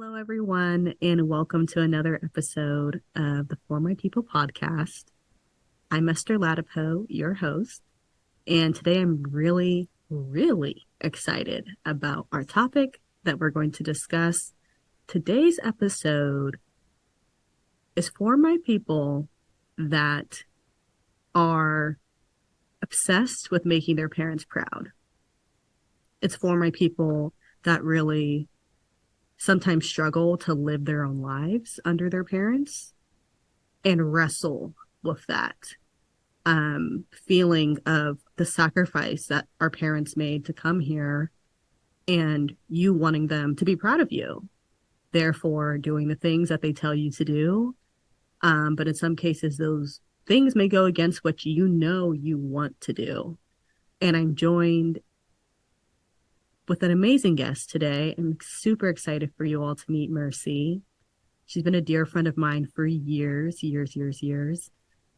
Hello, everyone, and welcome to another episode of the For My People podcast. I'm Esther Ladipo, your host, and today I'm really excited about our topic that we're going to discuss. Today's episode is for my people that are obsessed with making their parents proud. It's for my people that really sometimes struggle to live their own lives under their parents and wrestle with that feeling of the sacrifice that our parents made to come here and you wanting them to be proud of you, therefore doing the things that they tell you to do. But in some cases, those things may go against what you know you want to do. And I'm joined with an amazing guest today. I'm super excited for you all to meet Mercy. She's been a dear friend of mine for years,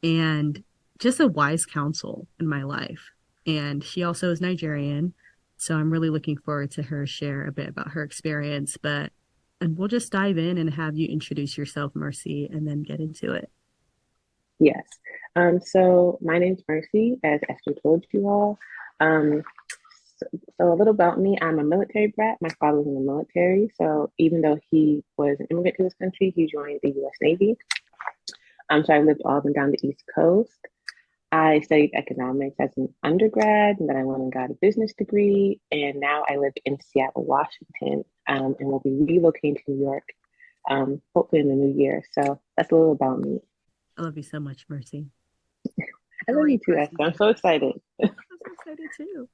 and just a wise counsel in my life. And she also is Nigerian. So I'm really looking forward to her share a bit about her experience. And we'll just dive in and have you introduce yourself, Mercy, and then get into it. Yes. So my name's Mercy, as Esther told you all. So a little about me, I'm a military brat. My father was in the military. So even though he was an immigrant to this country, he joined the US Navy. So I lived all up and down the East Coast. I studied economics as an undergrad, and then I went and got a business degree. And now I live in Seattle, Washington, and we'll be relocating to New York, hopefully in the new year. So that's a little about me. I love you so much, Mercy. I love you too, Esther. I'm so excited. I'm so excited too.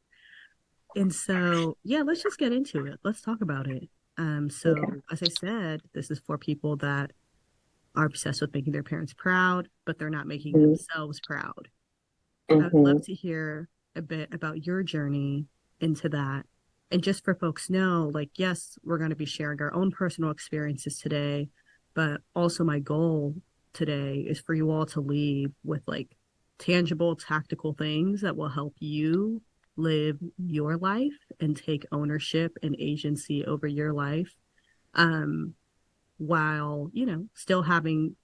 And so, yeah, let's just get into it. Let's talk about it. Okay. As I said, this is for people that are obsessed with making their parents proud, but they're not making Mm-hmm. themselves proud. I would Mm-hmm. love to hear a bit about your journey into that. And just for folks know, like, yes, we're going to be sharing our own personal experiences today, but also my goal today is for you all to leave with like tangible, tactical things that will help you live your life and take ownership and agency over your life. Um, while, still having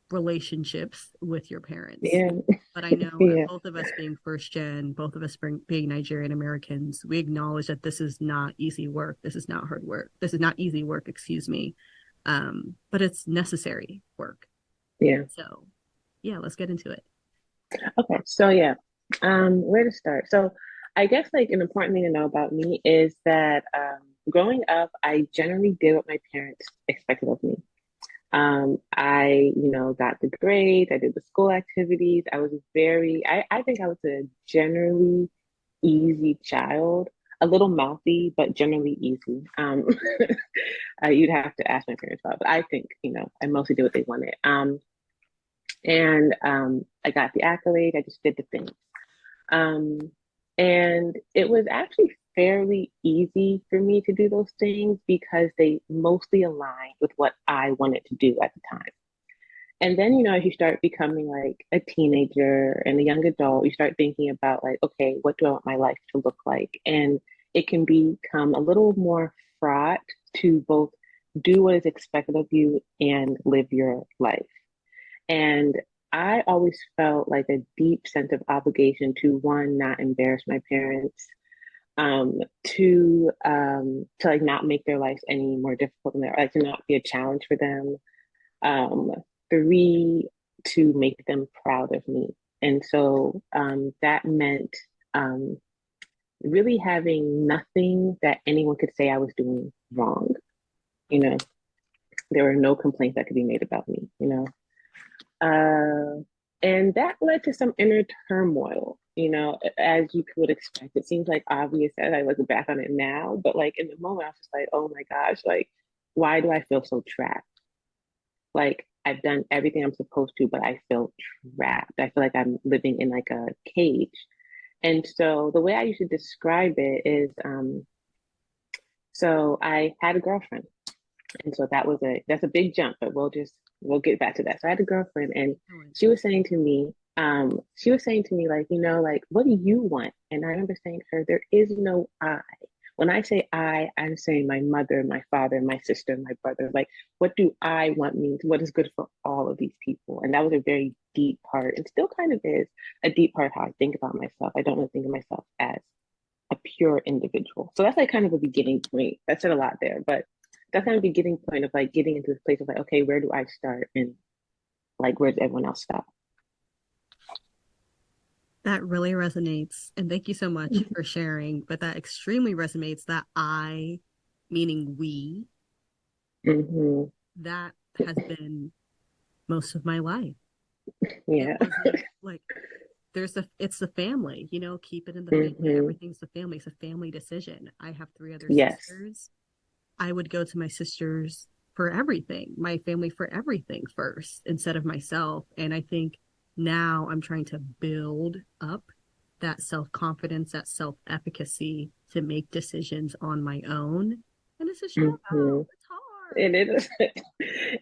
relationships with your parents. Yeah. But I know Yeah. both of us being first gen, both of us being Nigerian Americans, we acknowledge that this is not easy work. This is not hard work. This is not easy work, excuse me. But it's necessary work. Yeah. So, yeah, let's get into it. Okay. So yeah. Where to start? So I guess like an important thing to know about me is that growing up, I generally did what my parents expected of me. I got the grades, I did the school activities. I think I was a generally easy child, a little mouthy, but generally easy. You'd have to ask my parents about, but I think, I mostly did what they wanted. And I got the accolade, I just did the thing. Um, and it was actually fairly easy for me to do those things because they mostly aligned with what I wanted to do at the time. And then, as you start becoming like a teenager and a young adult, you start thinking about like, okay, what do I want my life to look like? And it can become a little more fraught to both do what is expected of you and live your life. And I always felt like a deep sense of obligation to one, not embarrass my parents, to like not make their lives any more difficult than like to not be a challenge for them. Um, three, to make them proud of me. And so that meant um, really having nothing that anyone could say I was doing wrong. You know, there were no complaints that could be made about me. Uh, and that led to some inner turmoil, as you would expect. It seems like obvious as I look back on it now, but like in the moment, I was just like, oh my gosh, like, why do I feel so trapped? Like, I've done everything I'm supposed to, but I feel trapped. I feel like I'm living in like a cage. And so the way I used to describe it is so I had a girlfriend. And so that's a big jump, but we'll get back to that. So I had a girlfriend and she was saying to me like, like, what do you want? And I remember saying to her, there is no I. when I say I'm saying my mother, my father, my sister, my brother. Like, what do I want means what is good for all of these people? And that was a very deep part, and still kind of is a deep part how I think about myself. I don't really think of myself as a pure individual. So that's like kind of a beginning point. That said a lot there, but that's kind of a beginning point of like getting into this place of like, okay, where do I start, and like where does everyone else stop? That really resonates. And thank you so much for sharing. But that extremely resonates that I, meaning we, Mm-hmm. that has been most of my life. It Yeah. wasn't like it's the family, keep it in the family. Mm-hmm. Everything's the family. It's a family decision. I have three other Yes. sisters. I would go to my sisters for everything, my family for everything first instead of myself. And I think now I'm trying to build up that self confidence, that self efficacy to make decisions on my own. And it's a Mm-hmm. struggle. It's hard. It is.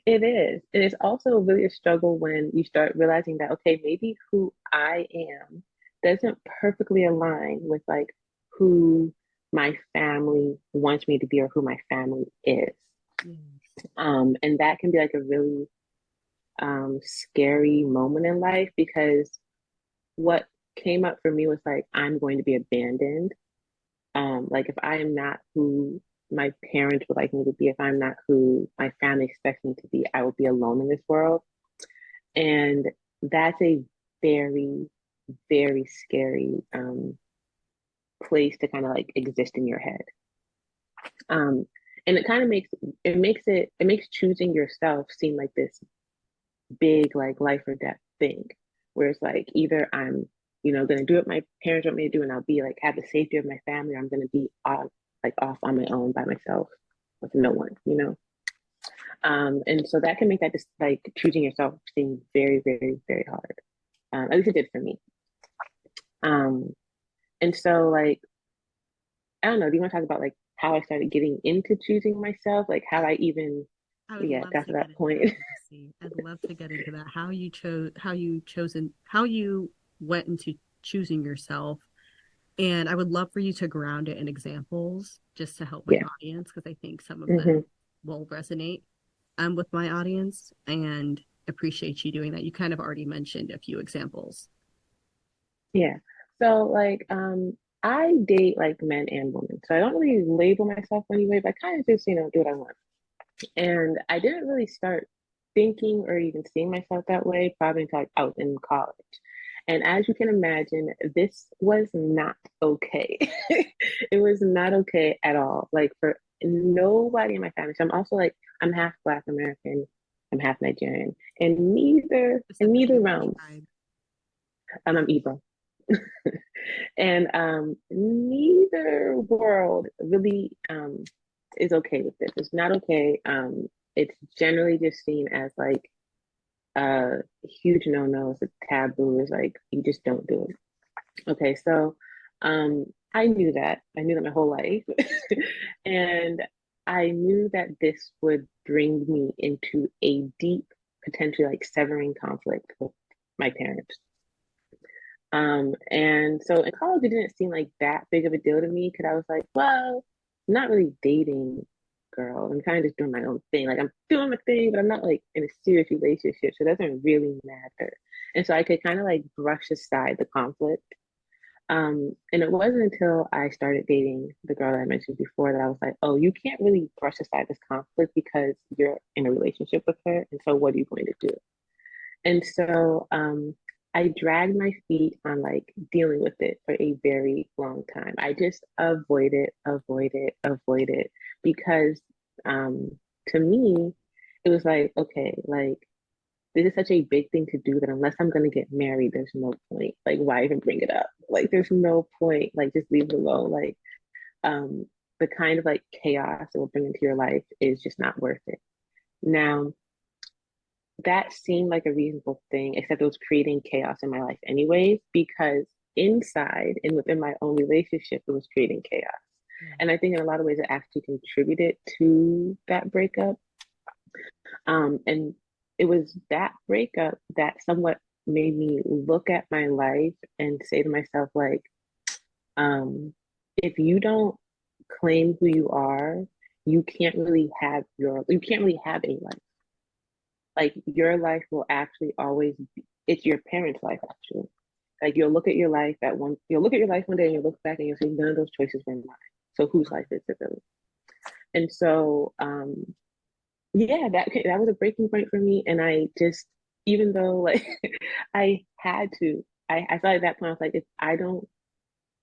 It is. And it's also really a struggle when you start realizing that, okay, maybe who I am doesn't perfectly align with like who my family wants me to be or who my family is. Yes. And that can be like a really scary moment in life because what came up for me was like, I'm going to be abandoned. Like if I am not who my parents would like me to be, if I'm not who my family expects me to be, I will be alone in this world. And that's a very, very scary place to kind of like exist in your head. Um, and it kind of makes choosing yourself seem like this big like life or death thing, where it's like either I'm going to do what my parents want me to do, and I'll be like have the safety of my family, or I'm going to be off on my own by myself with no one. And so that can make that just like choosing yourself seem very, very, very hard. At least it did for me. Um, and so like I don't know. Do you want to talk about like how I started getting into choosing myself, like how I even I would yeah love got to to get that into that, point? Lucy. I'd love to get into that. How you went into choosing yourself. And I would love for you to ground it in examples just to help my Yeah. audience because I think some of Hmm. them will resonate with my audience and appreciate you doing that. You kind of already mentioned a few examples. Yeah. So like I date like men and women. So I don't really label myself anyway, but I kind of just, do what I want. And I didn't really start thinking or even seeing myself that way probably until like, I was in college. And as you can imagine, this was not okay. It was not okay at all. Like for nobody in my family. So I'm also like I'm half Black American, I'm half Nigerian, and neither in Specifically, neither which realms. tribe? I'm Igbo. And neither world really is okay with this. It's not okay. It's generally just seen as like a huge no-no. It's a taboo. It's like you just don't do it. Okay, so I knew that. I knew that my whole life. And I knew that this would bring me into a deep, potentially like severing conflict with my parents. And so in college, it didn't seem like that big of a deal to me because I was like, well, I'm not really dating girl. I'm kind of just doing my own thing. Like I'm doing my thing, but I'm not like in a serious relationship. So it doesn't really matter. And so I could kind of like brush aside the conflict. And it wasn't until I started dating the girl that I mentioned before that I was like, oh, you can't really brush aside this conflict because you're in a relationship with her. And so what are you going to do? And so I dragged my feet on like dealing with it for a very long time. I just avoid it because um, to me, it was like, okay, like this is such a big thing to do that unless I'm going to get married, there's no point. Like, why even bring it up? Like, there's no point. Like, just leave it alone. Like, um, the kind of like chaos it will bring into your life is just not worth it. Now, that seemed like a reasonable thing, except it was creating chaos in my life anyways, because inside and within my own relationship, it was creating chaos. Mm. And I think in a lot of ways it actually contributed to that breakup. And it was that breakup that somewhat made me look at my life and say to myself, like, if you don't claim who you are, you can't really have a life. Like your life will actually always be, it's your parents' life actually. Like you'll look at your life one day and you'll look back and you'll say none of those choices were mine. So whose life is it really? And so yeah, that was a breaking point for me. And I just, even though like I had to, I felt at that point I was like, if I don't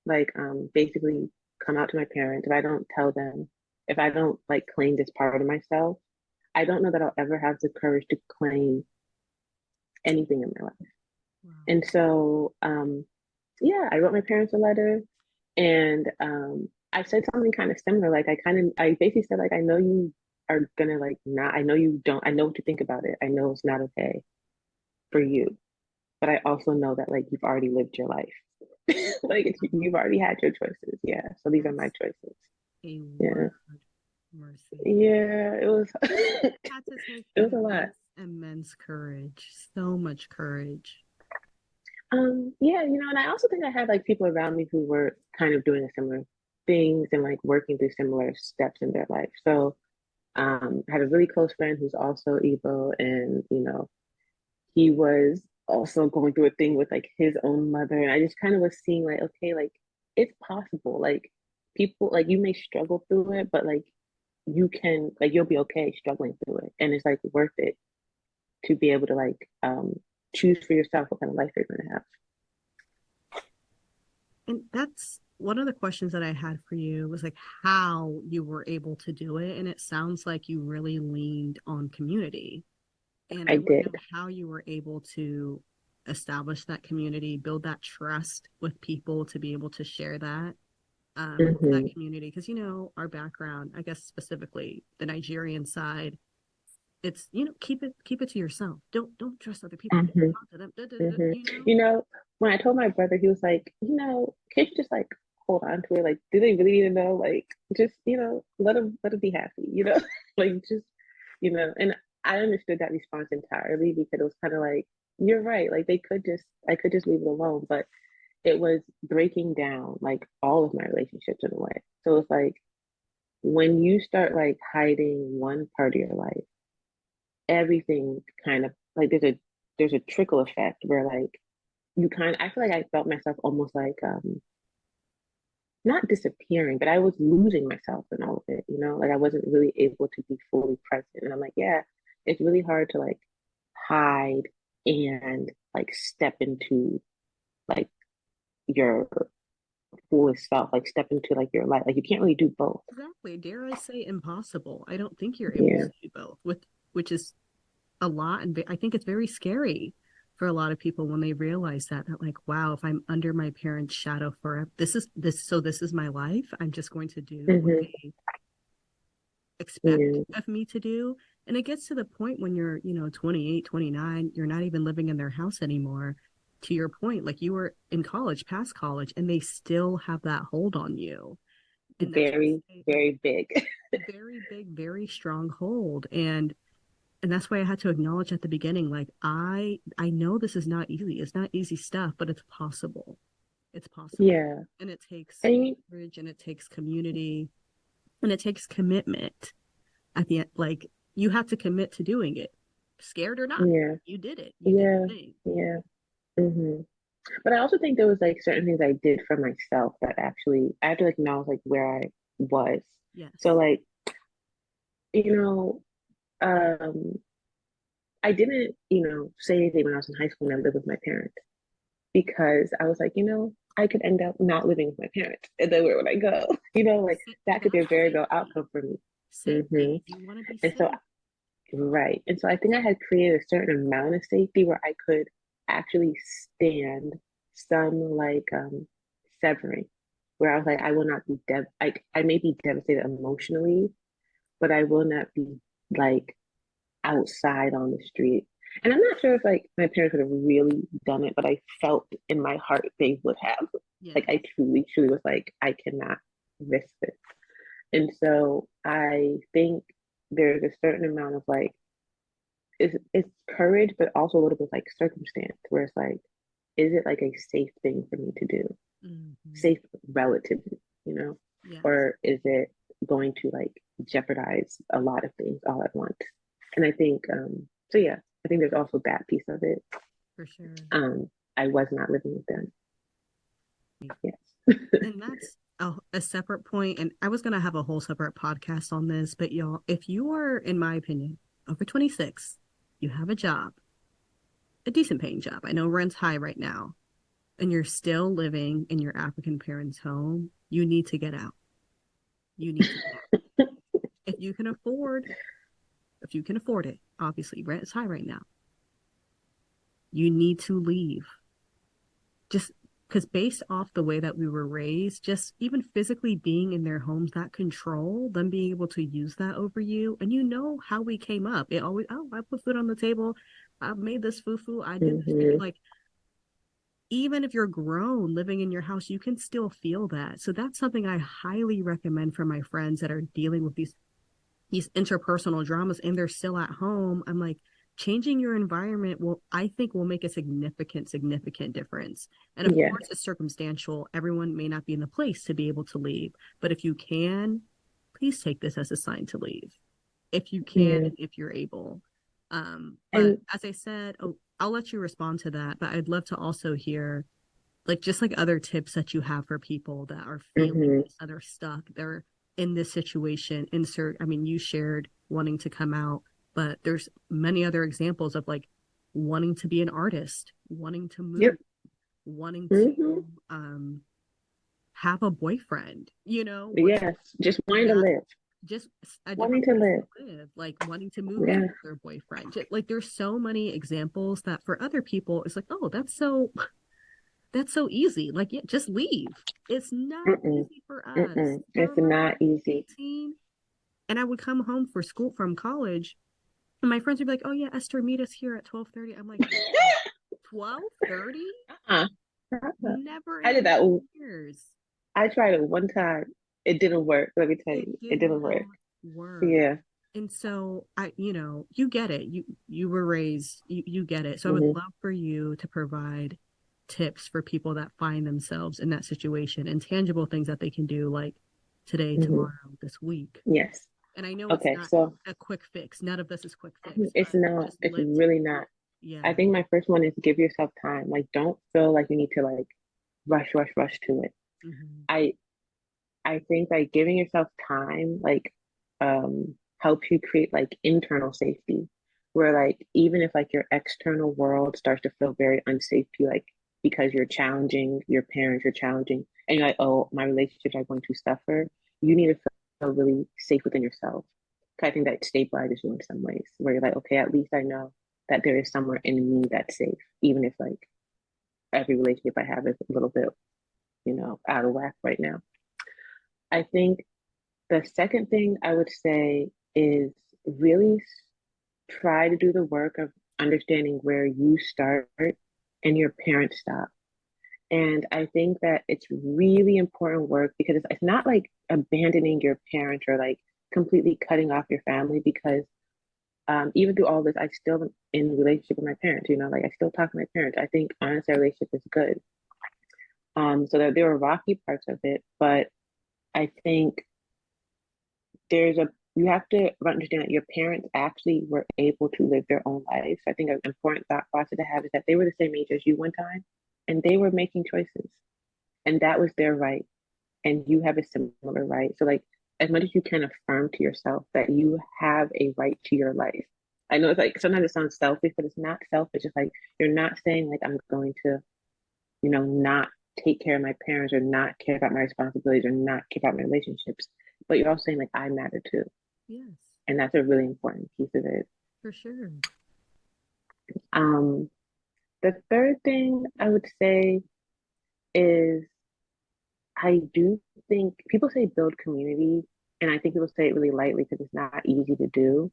like basically come out to my parents, if I don't tell them, if I don't like claim this part of myself, I don't know that I'll ever have the courage to claim anything in my life. Wow. And so yeah, I wrote my parents a letter, and I said something kind of similar. Like I basically said like I know you are gonna like not I know you don't I know what you think about it. I know it's not okay for you, but I also know that like you've already lived your life. Like you've already had your choices. Yeah. So these are my That's choices. a Yeah. word, Mercy. Yeah. It was Had to take it was a lot. immense courage, so much courage. Yeah, and I also think I had like people around me who were kind of doing similar things and like working through similar steps in their life. So I had a really close friend who's also Igbo, and he was also going through a thing with like his own mother. And I just kind of was seeing like, okay, like it's possible. Like people like you may struggle through it, but like you can like you'll be okay struggling through it. And it's like worth it to be able to like choose for yourself what kind of life you're gonna have. And that's one of the questions that I had for you was like how you were able to do it. And it sounds like you really leaned on community. And I I want to did. know how you were able to establish that community, build that trust with people to be able to share with that Hmm. community. Because, our background, I guess specifically the Nigerian side, it's, keep it to yourself. Don't trust other people. Don't Hmm. talk to them. Da, da, da, Hmm. When I told my brother, he was like, kids just like hold on to it. Like, do they really need to know? Like, just let them be happy. Like just And I understood that response entirely because it was kind of like, you're right. Like I could just leave it alone, but it was breaking down like all of my relationships in a way. So it's like when you start like hiding one part of your life, everything kind of like there's a trickle effect where like I feel like I felt myself almost like not disappearing, but I was losing myself in all of it, like I wasn't really able to be fully present. And I'm like, yeah, it's really hard to like hide and like step into like your fullest self, like step into like your life. Like you can't really do both. Exactly. Dare I say impossible? I don't think you're able Yeah. to do both, which is a lot, and I think it's very scary for a lot of people when they realize that like, wow, if I'm under my parents' shadow forever, this is my life. I'm just going to do what Hmm. they expect Yeah. of me to do. And it gets to the point when you're, 28, 29, you're not even living in their house anymore. To your point, like you were in college, past college, and they still have that hold on you. And that's Very, very big. very big, very strong hold. And that's why I had to acknowledge at the beginning, like I know this is not easy. It's not easy stuff, but it's possible. It's possible. Yeah. And it takes And courage and it takes community and it takes commitment at the end. Like you have to commit to doing it. Scared or not. yeah, You did it. You did yeah, the thing. yeah. Hmm. But I also think there was like certain things I did for myself that actually I had to like acknowledge like where I was. So Yes. like, you know, um, I didn't, say anything when I was in high school and I lived with my parents because I was like, I could end up not living with my parents. And then where would I go? Like that could be a Exactly. very real Safety. outcome for me. Hmm. Safety. You want to be And so, safe. right. And so I think I had created a certain amount of safety where I could actually stand some like severing, where I was like, I will not be like I may be devastated emotionally, but I will not be like outside on the street. And I'm not sure if like my parents would have really done it, but I felt in my heart they would have. Like Yes. I truly, truly was like, I cannot risk this. And so I think there's a certain amount of like it's courage, but also a little bit like circumstance where it's like, is it like a safe thing for me to do? Hmm. Safe relatively, you know? Yes, or is it going to like jeopardize a lot of things all at once? And I think, so yeah, I think there's also that piece of it. for sure. Um, I was not living with them. Yes. And that's a separate point. And I was going to have a whole separate podcast on this, but y'all, if you are, in my opinion, over 26, you have a job, a decent paying job. I know rent's high right now, and you're still living in your African parents' home, you need to get out. You need to get out. If you can afford, if you can afford it, obviously rent is high right now. You need to leave. Just because based off the way that we were raised, just even physically being in their homes, that control, them being able to use that over you. And you know how we came up. It always, oh, I put food on the table. I made this fufu. I did this thing. Mm-hmm. Like, even if you're grown living in your house, you can still feel that. So that's something I highly recommend for my friends that are dealing with these interpersonal dramas and they're still at home. I'm like, changing your environment will, I think, will make a significant difference. And of Yes. course, it's circumstantial. Everyone may not be in the place to be able to leave, but if you can, please take this as a sign to leave. If you can, Yeah. and if you're able. But And as I said, oh, I'll let you respond to that. But I'd love to also hear like just like other tips that you have for people that are feeling mm-hmm. this, that are stuck, they're in this situation. Insert, I mean, you shared wanting to come out, but there's many other examples of like wanting to be an artist, wanting to move, Yep. wanting Mm-hmm. to have a boyfriend, wanting Yes. Just wanting to that live. just a Wanting different to place live. to live, like wanting to move in Yeah. with their boyfriend. Like there's so many examples that for other people it's like, oh, that's so easy. Like, yeah, just leave. It's not Mm-mm. easy for us. Mm-mm. I It's remember when not I was easy. 18 and I would come home for school from college and my friends would be like, oh yeah, Esther, meet us here at 12:30. I'm like, 12:30? Uh-uh. Uh-uh. Never I in a did that. million years. I tried it one time. It didn't work. Let me tell It you, it did didn't work. not work. Yeah. And so you get it. You were raised, you get it. So I would Hmm. love for you to provide tips for people that find themselves in that situation and tangible things that they can do like today, Hmm. tomorrow, this week. Yes. And I know it's Okay. not So a quick fix. None of this is quick fix, but it's not. just It's lived. really not. I Yeah. think my first one is give yourself time. Like, don't feel like you need to like rush to it. Hmm. I I think like giving yourself time like helps you create like internal safety where like even if like your external world starts to feel very unsafe to you like because you're challenging your parents, you're challenging and you're like, oh, my relationships are going to suffer, you need to feel really safe within yourself. 'Cause I think that stabilizes you in some ways where you're like, okay, at least I know that there is somewhere in me that's safe, even if like every relationship I have is a little bit, out of whack right now. I think the second thing I would say is really try to do the work of understanding where you start and your parents stop. And I think that it's really important work because it's not like abandoning your parents or like completely cutting off your family because even through all this, I still in relationship with my parents, like I still talk to my parents. I think honestly, our relationship is good. So there were rocky parts of it, but I think there's a you have to understand that your parents actually were able to live their own lives. I think an important thought process to have is that they were the same age as you one time and they were making choices and that was their right and you have a similar right. So like as much as you can affirm to yourself that you have a right to your life. I know it's like sometimes it sounds selfish, but it's not selfish. It's like you're not saying like I'm going to, not take care of my parents or not care about my responsibilities or not care about my relationships. But you're also saying like I matter too. Yes, And that's a really important piece of it. for sure. Um, the third thing I would say is I do think people say build community, and I think people say it really lightly because it's not easy to do.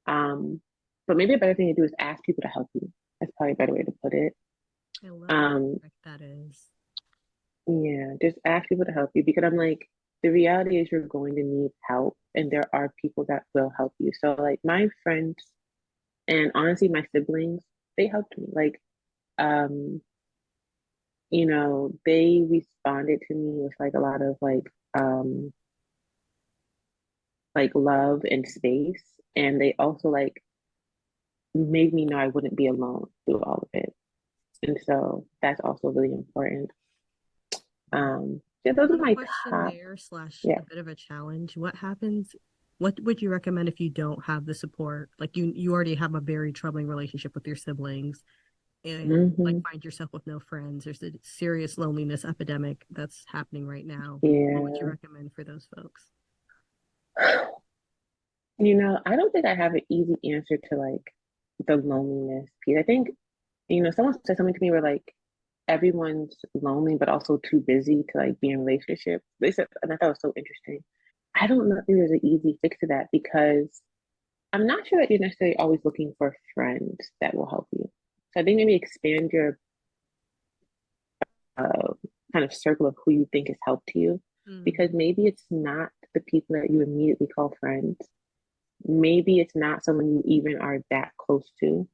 Um, but maybe a better thing to do is ask people to help you. That's probably a better way to put it. I love how Um, correct that is. yeah, just ask people to help you because I'm like, the reality is you're going to need help, and there are people that will help you. So, like, my friends and honestly, my siblings, they helped me. Like, they responded to me with like a lot of like like love and space. And they also like made me know I wouldn't be alone through all of it. And so that's also really important. Yeah, those are One my question top. there slash Yeah. a bit of a challenge. What happens? What would you recommend if you don't have the support? Like you already have a very troubling relationship with your siblings and like Hmm. find yourself with no friends. There's a serious loneliness epidemic that's happening right now. What would you Yeah. recommend for those folks? I don't think I have an easy answer to like the loneliness piece. I think, someone said something to me where like everyone's lonely but also too busy to like be in a relationship. They said, and I thought it was so interesting. I don't know if there's an easy fix to that because I'm not sure that you're necessarily always looking for friends that will help you. So I think maybe expand your uh, kind of circle of who you think has helped you, Mm, because maybe it's not the people that you immediately call friends. Maybe it's not someone you even are that close to.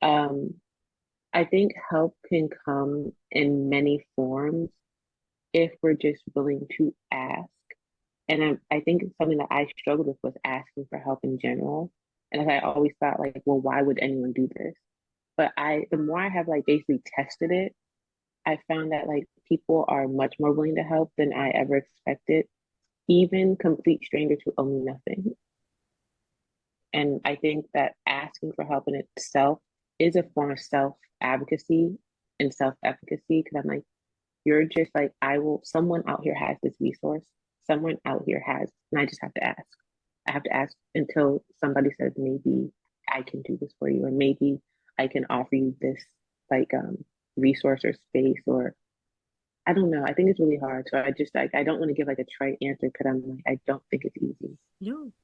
Um, I think help can come in many forms if we're just willing to ask. And I think something that I struggled with was asking for help in general. And I always thought like, well, why would anyone do this? But the more I have like basically tested it, I found that like people are much more willing to help than I ever expected, even complete strangers who owe me nothing. And I think that asking for help in itself is a form of self advocacy and self efficacy. Because I'm like, you're just like, someone out here has this resource. Someone out here has, and I just have to ask. I have to ask until somebody says, maybe I can do this for you, or maybe I can offer you this like resource or space, or I don't know. I think it's really hard. So I just like, I don't want to give like a trite answer because I'm like, I don't think it's easy.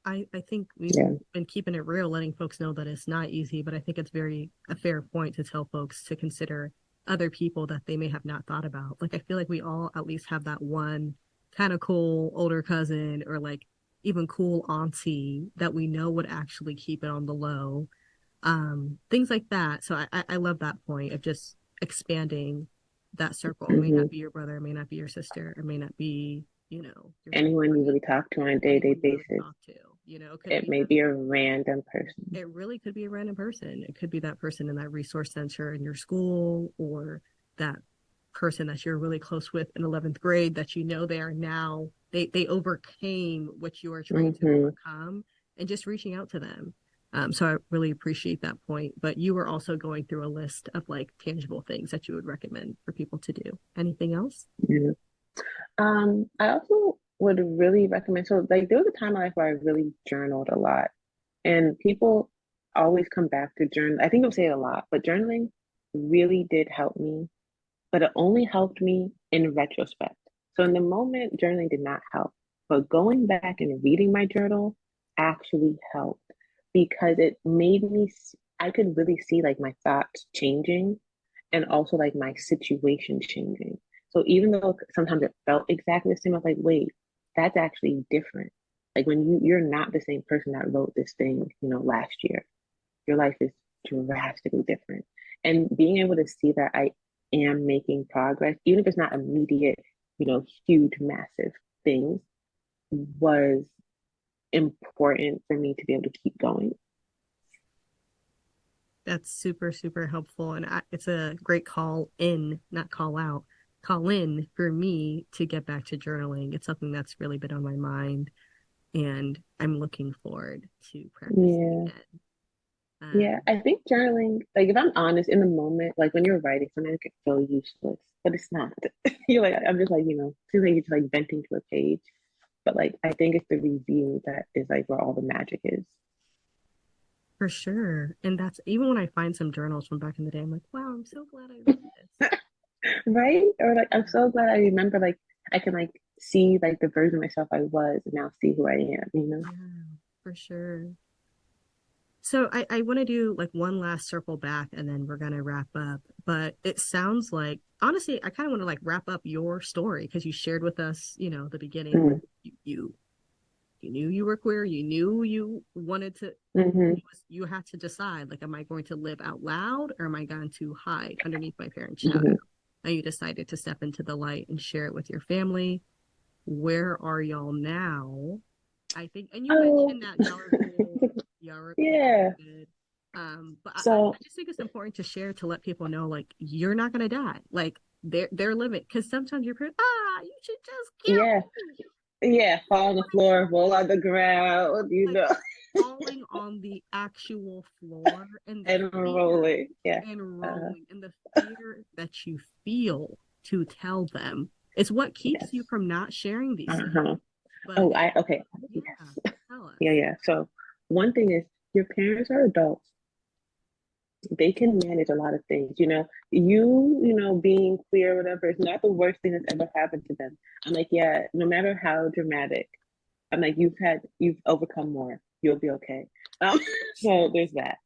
I think we've Yeah. been keeping it real, letting folks know that it's not easy, but I think it's very a fair point to tell folks to consider other people that they may have not thought about. Like I feel like we all at least have that one kind of cool older cousin or like even cool auntie that we know would actually keep it on the low. Things like that. So I love that point of just expanding that circle. It may Hmm. not be your brother, it may not be your sister, it may not be, your best Anyone you friend, really talk to on a day to day anyone you really basis. talk to. It could It be may that be a random person. it really could be a random person. It could be that person in that resource center in your school or that person that you're really close with in 11th grade that they are now they overcame what you are trying to Hmm. overcome and just reaching out to them. So I really appreciate that point. But you were also going through a list of like tangible things that you would recommend for people to do. Anything else? Yeah. I also would really recommend. So, like, there was a time in my life where I really journaled a lot, and people always come back to journal. I think they'll say it a lot, but journaling really did help me. But it only helped me in retrospect. So, in the moment, journaling did not help. But going back and reading my journal actually helped because it made me. I could really see like my thoughts changing and also like my situation changing. So even though sometimes it felt exactly the same, I was like, wait, that's actually different. Like when you're not the same person that wrote this thing, last year, your life is drastically different. And being able to see that I am making progress, even if it's not immediate, huge, massive things, was important for me to be able to keep going. That's super, super helpful. And it's a great call in, not call out, call in for me to get back to journaling. It's something that's really been on my mind, and I'm looking forward to practicing Yeah. again. Yeah, I think journaling, like if I'm honest, in the moment, like when you're writing, sometimes it can feel useless, but it's not. You're like, I'm just like, seems like you're just like venting to a page. But like, I think it's the review that is like where all the magic is. For sure. And that's even when I find some journals from back in the day, I'm like, wow, I'm so glad I wrote this. Right? Or like, I'm so glad I remember, like, I can like see like the version of myself I was and now see who I am. Yeah, for sure. So I want to do like one last circle back and then we're gonna wrap up. But it sounds like honestly, I kind of want to like wrap up your story because you shared with us, the beginning where Mm-hmm. you knew you were queer, you knew you wanted to Mm-hmm. you had to decide like, am I going to live out loud or am I going to hide underneath my parents' shadow? Mm-hmm. And you decided to step into the light and share it with your family. where are y'all now? I think, and you Oh, mentioned that y'all are cool, y'all yeah. are good. But So, I just think it's important to share to let people know, like, you're not gonna die. Like, they're living, because sometimes you're you should just yeah, kill me. yeah, You fall on know the what I mean? floor, roll on the ground, Like falling on the actual floor and rolling. Yeah. and Uh, rolling and the fear that you feel to tell them. It's what keeps you yes. from not sharing these things. Uh-huh. But Oh, okay. yeah, Yes. tell us. Yeah, yeah. So one thing is your parents are adults. They can manage a lot of things. Being queer or whatever is not the worst thing that's ever happened to them. I'm like, yeah, no matter how dramatic, I'm like, you've overcome more. You'll be okay. So there's that.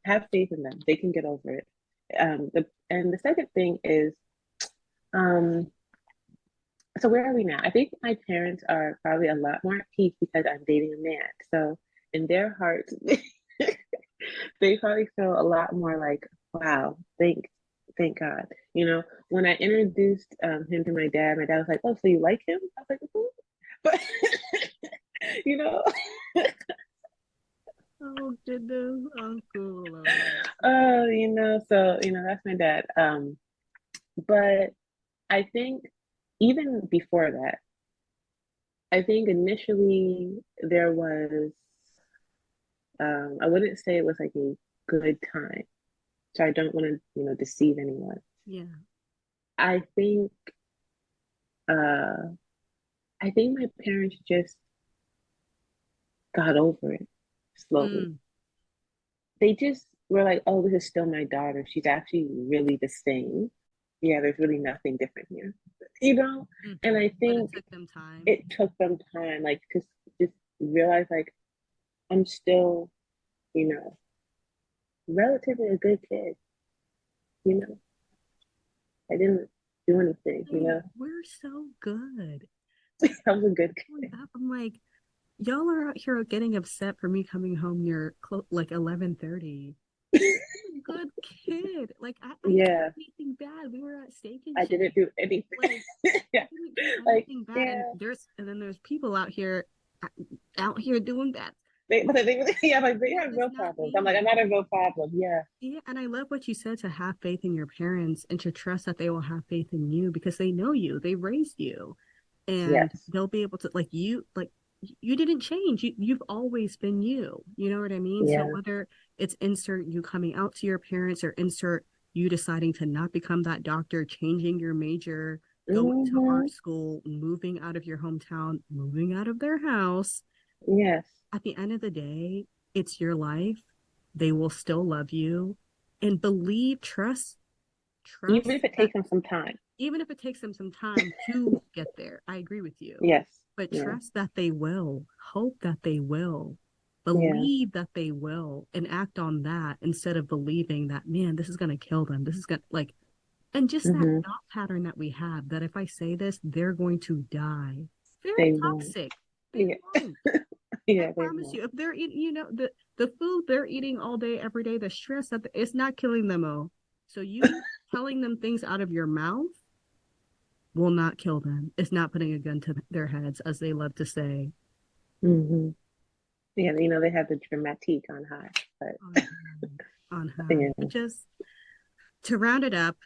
Have faith in them. They can get over it. The second thing is, um, so where are we now? I think my parents are probably a lot more at peace because I'm dating a man. So in their hearts, they probably feel a lot more like, wow, thank God. When I introduced him to my dad was like, oh, so you like him? I was like, "Mhm." But you know, Oh goodness, Uncle. that's my dad. But I think even before that, I think initially there was, I wouldn't say it was like a good time. So I don't want to, deceive anyone. Yeah. I think, uh, I think my parents just got over it slowly. Mm, They just were like, oh, this is still my daughter. She's actually really the same. Yeah, there's really nothing different here, you know? And I but it think took them time. it took them time, like, to just realize, like, I'm still, you know, relatively a good kid, you know? I didn't do anything, you Hey, know? we're so good. I was a good Growing kid. up, I'm like, y'all are out here getting upset for me coming home near like 11:30. Good kid. Like I didn't do Yeah, anything bad. We were at Steak and I didn't Shake. do anything. Like I Yeah, didn't do like, anything bad. yeah. And then there's people out here doing that. Yeah, like they That have is real not problems. I'm like, me. I'm not a real problem. Yeah, Yeah, and I love what you said, to have faith in your parents and to trust that they will have faith in you because they know you, they raised you, and yes, they'll be able to, like you didn't change. You've always been you. You know what I mean? So yeah. whether it's insert you coming out to your parents or insert you deciding to not become that doctor, changing your major, going to art Mm-hmm. school, moving out of your hometown, moving out of their house, Yes. at the end of the day, it's your life. They will still love you, and Even trust if it that takes them some time. even if it takes them some time to get there. I agree with you, Yes. but Yeah. trust that they will, hope that they will, Yeah. believe that they will, and act on that instead of believing that, man, this is going to kill them. This is going to, like, and just that Mm-hmm. thought pattern that we have, that if I say this, they're going to die. Very They won't. toxic. They Yeah. won't. I Yeah, they promise won't. you, if they're eating, the food they're eating all day, every day, the stress that it's not killing them. Oh, so you telling them things out of your mouth will not kill them. It's not putting a gun to their heads, as they love to say. Mm-hmm. Yeah, they have the dramatique on high, but On high, on high. yeah. But just to round it up,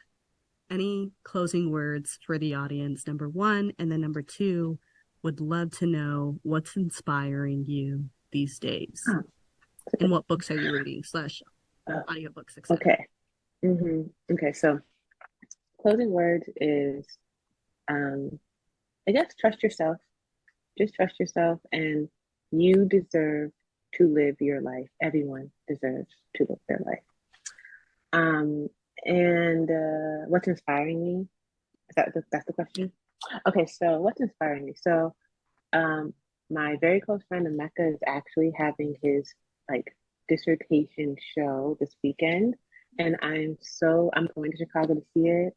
any closing words for the audience? Number one, and then number two, would love to know what's inspiring you these days, Oh, and what books are you reading slash uh, audiobooks, etc. okay. Okay, so closing words is, um, I guess, trust yourself. Just trust yourself, and you deserve to live your life. Everyone deserves to live their life. Um, and what's inspiring me? That's the question? Okay, so what's inspiring me? So, um, my very close friend Emeka is actually having his, like, dissertation show this weekend, and I'm going to Chicago to see it.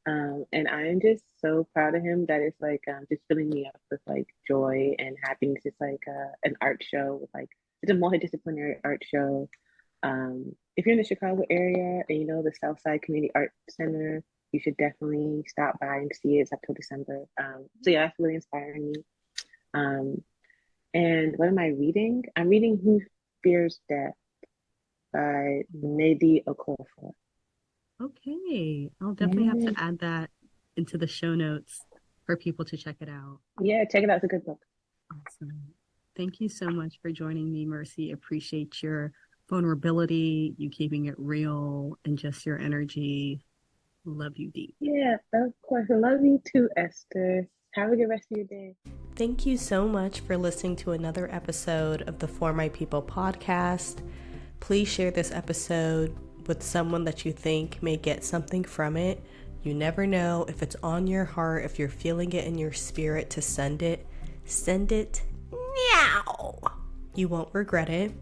And I'm just so proud of him that it's like, just filling me up with, like, joy and happiness. It's like an art show with, like, it's a multidisciplinary art show. If you're in the Chicago area and you know the Southside Community Art Center, you should definitely stop by and see it. It's up till December. So yeah, that's really inspiring me. Um, and what am I reading? I'm reading Who Fears Death by Nnedi Okorafor. Okay. I'll definitely have Yeah. to add that into the show notes for people to check it out. Yeah, check it out. It's a good book. Awesome. Thank you so much for joining me, Mercy. Appreciate your vulnerability, you keeping it real, and just your energy. Love you deep. Yeah, of course. I love you too, Esther. Have a good rest of your day. Thank you so much for listening to another episode of the For My People podcast. Please share this episode with someone that you think may get something from it. You never know if it's on your heart, if you're feeling it in your spirit to send it now. You won't regret it.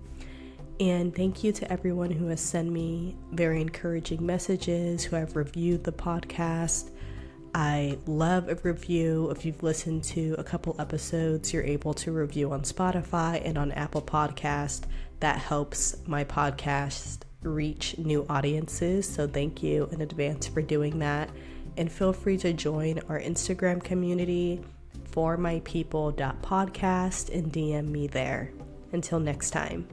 And thank you to everyone who has sent me very encouraging messages, who have reviewed the podcast. I love a review. If you've listened to a couple episodes, you're able to review on Spotify and on Apple Podcast. That helps my podcast reach new audiences. So thank you in advance for doing that. And feel free to join our Instagram community, formypeople.podcast, and DM me there. Until next time.